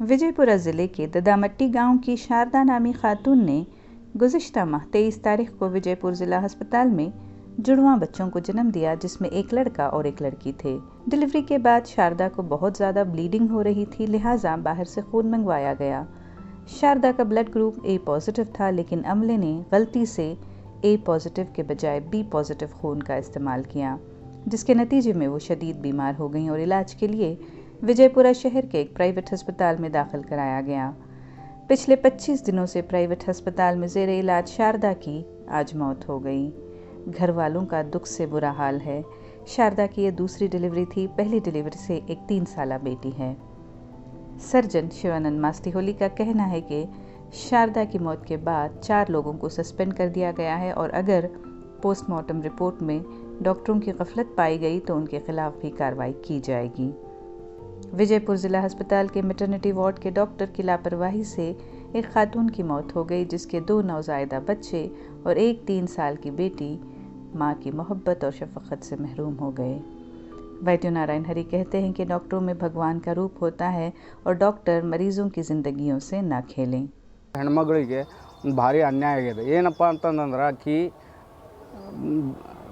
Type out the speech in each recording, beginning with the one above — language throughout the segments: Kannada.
विजयपुरा ज़िले के ददामट्टी गांव की शारदा नामी खातून ने गुज़िश्ता माह 23 तारीख को विजयपुर ज़िला अस्पताल में जुड़वां बच्चों को जन्म दिया, जिसमें एक लड़का और एक लड़की थे। डिलीवरी के बाद शारदा को बहुत ज़्यादा ब्लीडिंग हो रही थी, लिहाजा बाहर से खून मंगवाया गया। शारदा का ब्लड ग्रुप ए पॉजिटिव था, लेकिन अमले ने गलती से ए पॉजिटिव के बजाय बी पॉजिटिव खून का इस्तेमाल किया, जिसके नतीजे में वो शदीद बीमार हो गईं और इलाज के लिए विजयपुरा शहर के एक प्राइवेट अस्पताल में दाखिल कराया गया। पिछले 25 दिनों से प्राइवेट अस्पताल में ज़ेरे इलाज शारदा की आज मौत हो गई। घर वालों का दुख से बुरा हाल है। शारदा की ये दूसरी डिलीवरी थी। पहली डिलीवरी से एक 3 साला बेटी है। सर्जन शिवानंद मास्तीहोली का कहना है कि शारदा की मौत के बाद 4 लोगों को सस्पेंड कर दिया गया है और अगर पोस्टमार्टम रिपोर्ट में डॉक्टरों की गफलत पाई गई तो उनके खिलाफ भी कार्रवाई की जाएगी। विजयपुर ज़िला अस्पताल के मैटरनिटी वार्ड के डॉक्टर की लापरवाही से एक खातून की मौत हो गई, जिसके 2 नवजायदा बच्चे और एक 3 साल की बेटी मां की मोहब्बत और शफकत से महरूम हो गए। वैद्य नारायण हरि कहते हैं कि डॉक्टरों में भगवान का रूप होता है और डॉक्टर मरीजों की जिंदगियों से ना खेलें। ಹೆಣ್ಮಗಳಿಗೆ ಭಾರಿ ಅನ್ಯಾಯ ಆಗಿದೆ। ಏನಪ್ಪ ಅಂತಂದ್ರೆ ಆಕಿ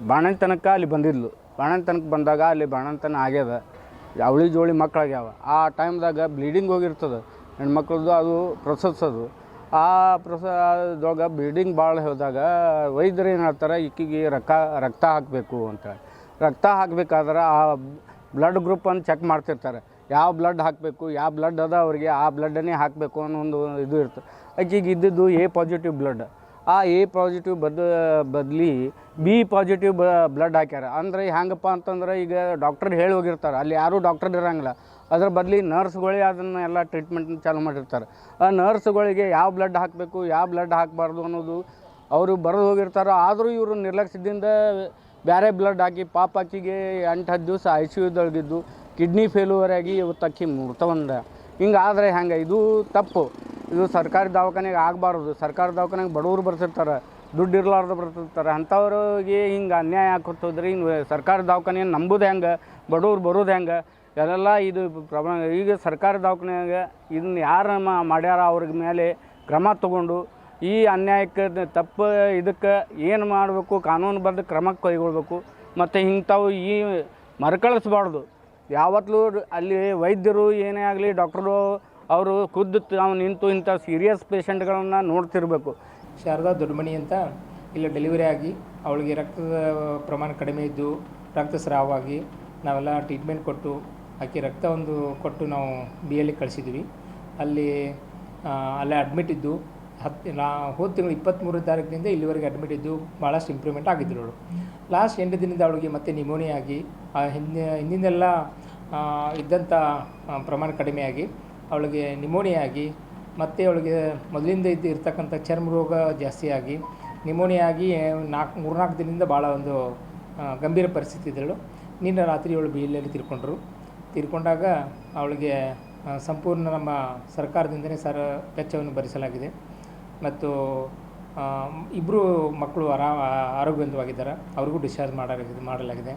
ಬಾಣಂತನಕ್ಕೆ ಅಲ್ಲಿ ಬಂದಿದ್ಲು। ಬಾಣಂತನಕ್ಕೆ ಬಂದಾಗ ಅಲ್ಲಿ ಬಾಣಂತನ ಆಗ್ಯದ, ಅವಳಿ ಜೋಳಿ ಮಕ್ಕಳಾಗ್ಯಾವ। ಆ ಟೈಮ್ದಾಗ ಬ್ಲೀಡಿಂಗ್ ಹೋಗಿರ್ತದೆ ಹೆಣ್ಮಕ್ಳದ್ದು, ಅದು ಪ್ರಸವಿಸೋದು। ಆ ಪ್ರಸವದೊಳಗೆ ಬ್ಲೀಡಿಂಗ್ ಭಾಳ ಹೋದಾಗ ವೈದ್ಯರು ಏನು ಹೇಳ್ತಾರೆ, ಈಕಿಗೆ ರಕ್ತ ಹಾಕಬೇಕು ಅಂತೇಳಿ। ರಕ್ತ ಹಾಕಬೇಕಾದ್ರೆ ಆ ಬ್ಲಡ್ ಗ್ರೂಪನ್ನು ಚೆಕ್ ಮಾಡ್ತಿರ್ತಾರೆ, ಯಾವ ಬ್ಲಡ್ ಹಾಕಬೇಕು, ಯಾವ ಬ್ಲಡ್ ಅದ ಅವರಿಗೆ ಆ ಬ್ಲಡ್ಡನ್ನೇ ಹಾಕಬೇಕು ಅನ್ನೋ ಒಂದು ಇದು ಇರ್ತದೆ। ಆಕೆಗೆ ಇದ್ದಿದ್ದು ಎ ಪಾಸಿಟಿವ್ ಬ್ಲಡ್, ಆ ಎ ಪಾಸಿಟಿವ್ ಬದಲಿ ಬಿ ಪಾಸಿಟಿವ್ ಬ್ಲಡ್ ಹಾಕ್ಯಾರ। ಅಂದರೆ ಹೆಂಗಪ್ಪ ಅಂತಂದ್ರೆ ಈಗ ಡಾಕ್ಟರ್ ಹೇಳಿ ಹೋಗಿರ್ತಾರೆ, ಅಲ್ಲಿ ಯಾರೂ ಡಾಕ್ಟರ್ ಇರೋಂಗಿಲ್ಲ, ಅದ್ರ ಬದಲಿ ನರ್ಸ್ಗಳೇ ಅದನ್ನೆಲ್ಲ ಟ್ರೀಟ್ಮೆಂಟ್ ಚಾಲು ಮಾಡಿರ್ತಾರೆ। ಆ ನರ್ಸ್ಗಳಿಗೆ ಯಾವ ಬ್ಲಡ್ ಹಾಕಬೇಕು ಯಾವ ಬ್ಲಡ್ ಹಾಕಬಾರ್ದು ಅನ್ನೋದು ಅವರು ಬರೆದು ಹೋಗಿರ್ತಾರೆ। ಆದರೂ ಇವರು ನಿರ್ಲಕ್ಷ್ಯದಿಂದ ಬೇರೆ ಬ್ಲಡ್ ಹಾಕಿ ಪಾಪ ಆಕಿಗೆ 8-10 ದಿವಸ ICUದೊಳಗಿದ್ದು ಕಿಡ್ನಿ ಫೇಲ್ಯೂರ್ ಆಗಿ ಇವತ್ತು ಅಕ್ಕಿ ಮೃತವಂದ। ಹಿಂಗಾದರೆ ಹೆಂಗೆ? ಇದು ತಪ್ಪು। ಇದು ಸರ್ಕಾರಿ ದವಾಖಾನೆಗೆ ಆಗಬಾರ್ದು। ಸರ್ಕಾರಿ ದವಾಖಾನೆಗೆ ಬಡವರು ಬರ್ತಿರ್ತಾರೆ, ದುಡ್ಡು ಇರಲಾರ್ದು ಬರ್ತಿರ್ತಾರೆ, ಅಂಥವ್ರಿಗೆ ಹಿಂಗೆ ಅನ್ಯಾಯ ಹಾಕೋತೋದ್ರಿ ಹಿಂಗೆ ಸರ್ಕಾರಿ ದವಾಖಾನೆಯನ್ನು ನಂಬೋದು ಹೆಂಗೆ, ಬಡವ್ರು ಬರೋದು ಹೆಂಗೆ, ಎಲ್ಲ ಇದು ಪ್ರಾಬ್ಲಮ್। ಈಗ ಸರ್ಕಾರಿ ದವಾಖಾನೆಯಾಗ ಇದನ್ನ ಯಾರು ಮಾಡ್ಯಾರ ಅವ್ರಿಗೆ ಮೇಲೆ ಕ್ರಮ ತಗೊಂಡು ಈ ಅನ್ಯಾಯಕ್ಕೆ ತಪ್ಪು ಇದಕ್ಕೆ ಏನು ಮಾಡಬೇಕು, ಕಾನೂನುಬದ್ಧ ಕ್ರಮ ಕೈಗೊಳ್ಬೇಕು। ಮತ್ತು ಇಂಥವು ಈ ಮರುಕಳಿಸ್ಬಾರ್ದು। ಯಾವತ್ತೂ ಅಲ್ಲಿ ವೈದ್ಯರು ಏನೇ ಆಗಲಿ ಡಾಕ್ಟ್ರು ಅವರು ಖುದ್ದು ತಾವು ನಿಂತು ಇಂಥ ಸೀರಿಯಸ್ ಪೇಷಂಟ್ಗಳನ್ನು ನೋಡ್ತಿರ್ಬೇಕು। ಶಾರದಾ ದೊಡ್ಡಮನಿ ಅಂತ ಇಲ್ಲಿ ಡೆಲಿವರಿ ಆಗಿ ಅವಳಿಗೆ ರಕ್ತದ ಪ್ರಮಾಣ ಕಡಿಮೆ ಇದ್ದು ರಕ್ತಸ್ರಾವವಾಗಿ ನಾವೆಲ್ಲ ಟ್ರೀಟ್ಮೆಂಟ್ ಕೊಟ್ಟು ಆಕೆ ರಕ್ತ ಒಂದು ಕೊಟ್ಟು ನಾವು BLಗೆ ಕಳಿಸಿದ್ವಿ। ಅಲ್ಲೇ ಅಡ್ಮಿಟ್ ಇದ್ದು ಹೋದ ತಿಂಗಳು 23 ತಾರೀಕಿನಿಂದ ಇಲ್ಲಿವರೆಗೆ ಅಡ್ಮಿಟ್ ಇದ್ದು ಭಾಳಷ್ಟು ಇಂಪ್ರೂವ್ಮೆಂಟ್ ಆಗಿದ್ದರು ಅವಳು। ಲಾಸ್ಟ್ 8 ದಿನದಿಂದ ಅವಳಿಗೆ ಮತ್ತೆ ನಿಮೋನಿಯಾ ಆಗಿ ಹಿಂದಿನೆಲ್ಲ ಇದ್ದಂಥ ಪ್ರಮಾಣ ಕಡಿಮೆಯಾಗಿ ಅವಳಿಗೆ ನಿಮೋನಿಯಾ ಆಗಿ ಮತ್ತು ಅವಳಿಗೆ ಮೊದಲಿಂದ ಇರ್ತಕ್ಕಂಥ ಚರ್ಮ ರೋಗ ಜಾಸ್ತಿ ಆಗಿ ನಿಮೋನಿಯಾ ಆಗಿ 3-4 ದಿನದಿಂದ ಭಾಳ ಒಂದು ಗಂಭೀರ ಪರಿಸ್ಥಿತಿ ಇದ್ದಳು। ನಿನ್ನೆ ರಾತ್ರಿ ಅವಳು BLಲ್ಲಿ ತೀರ್ಕೊಂಡಾಗ ಅವಳಿಗೆ ಸಂಪೂರ್ಣ ನಮ್ಮ ಸರ್ಕಾರದಿಂದಲೇ ವೆಚ್ಚವನ್ನು ಭರಿಸಲಾಗಿದೆ ಮತ್ತು 2 ಮಕ್ಕಳು ಆರೋಗ್ಯವಂತವಾಗಿದ್ದಾರೆ, ಅವ್ರಿಗೂ ಡಿಸ್ಚಾರ್ಜ್ ಮಾಡಲಾಗಿದೆ।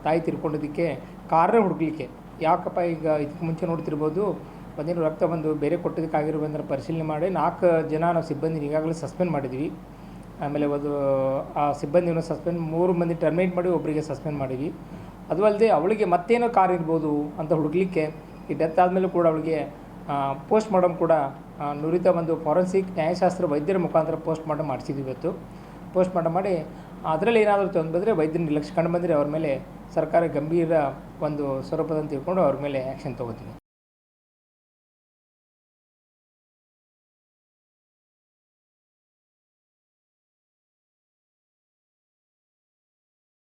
ತಾಯಿ ತೀರ್ಕೊಂಡಿದ್ದಕ್ಕೆ ಕಾರಣ ಹುಡುಕಲಿಕ್ಕೆ ಯಾಕಪ್ಪ ಈಗ ಇದಕ್ಕೆ ಮುಂಚೆ ನೋಡ್ತಿರ್ಬೋದು, ಒಂದೇನು ರಕ್ತ ಬಂದು ಬೇರೆ ಕೊಟ್ಟಿದ್ದಕ್ಕಾಗಿರ್ಬೋದ್ರ ಪರಿಶೀಲನೆ ಮಾಡಿ 4 ಜನ ನಾವು ಸಿಬ್ಬಂದಿ ಈಗಾಗಲೇ ಸಸ್ಪೆಂಡ್ ಮಾಡಿದ್ವಿ। ಆಮೇಲೆ ಆ ಸಿಬ್ಬಂದಿಯನ್ನು 3 ಮಂದಿ ಟರ್ಮಿನೇಟ್ ಮಾಡಿ ಒಬ್ಬರಿಗೆ ಸಸ್ಪೆಂಡ್ ಮಾಡಿದ್ವಿ। ಅದು ಅಲ್ಲದೆ ಅವಳಿಗೆ ಮತ್ತೇನೋ ಕಾರಣ ಇರ್ಬೋದು ಅಂತ ಹುಡುಕಲಿಕ್ಕೆ ಈ ಡೆತ್ ಆದಮೇಲೂ ಕೂಡ ಅವಳಿಗೆ ಪೋಸ್ಟ್ ಮಾರ್ಟಮ್ ಕೂಡ ನುರಿತ ಒಂದು ಫಾರೆನ್ಸಿಕ್ ನ್ಯಾಯಶಾಸ್ತ್ರ ವೈದ್ಯರ ಮುಖಾಂತರ ಪೋಸ್ಟ್ ಮಾರ್ಟಮ್ ಮಾಡಿಸಿದ್ವಿ ಇವತ್ತು। ಪೋಸ್ಟ್ ಮಾರ್ಟಮ್ ಮಾಡಿ ಅದರಲ್ಲಿ ಏನಾದರೂ ತೊಂದರೆ ಬಂದರೆ ವೈದ್ಯರ ನಿರ್ಲಕ್ಷ್ಯ ಕಂಡು ಬಂದರೆ ಅವ್ರ ಮೇಲೆ ಸರ್ಕಾರ ಗಂಭೀರ ಒಂದು ಸ್ವರೂಪದಂತ ತಿಳ್ಕೊಂಡು ಅವ್ರ ಮೇಲೆ ಆ್ಯಕ್ಷನ್ ತೊಗೋತೀವಿ।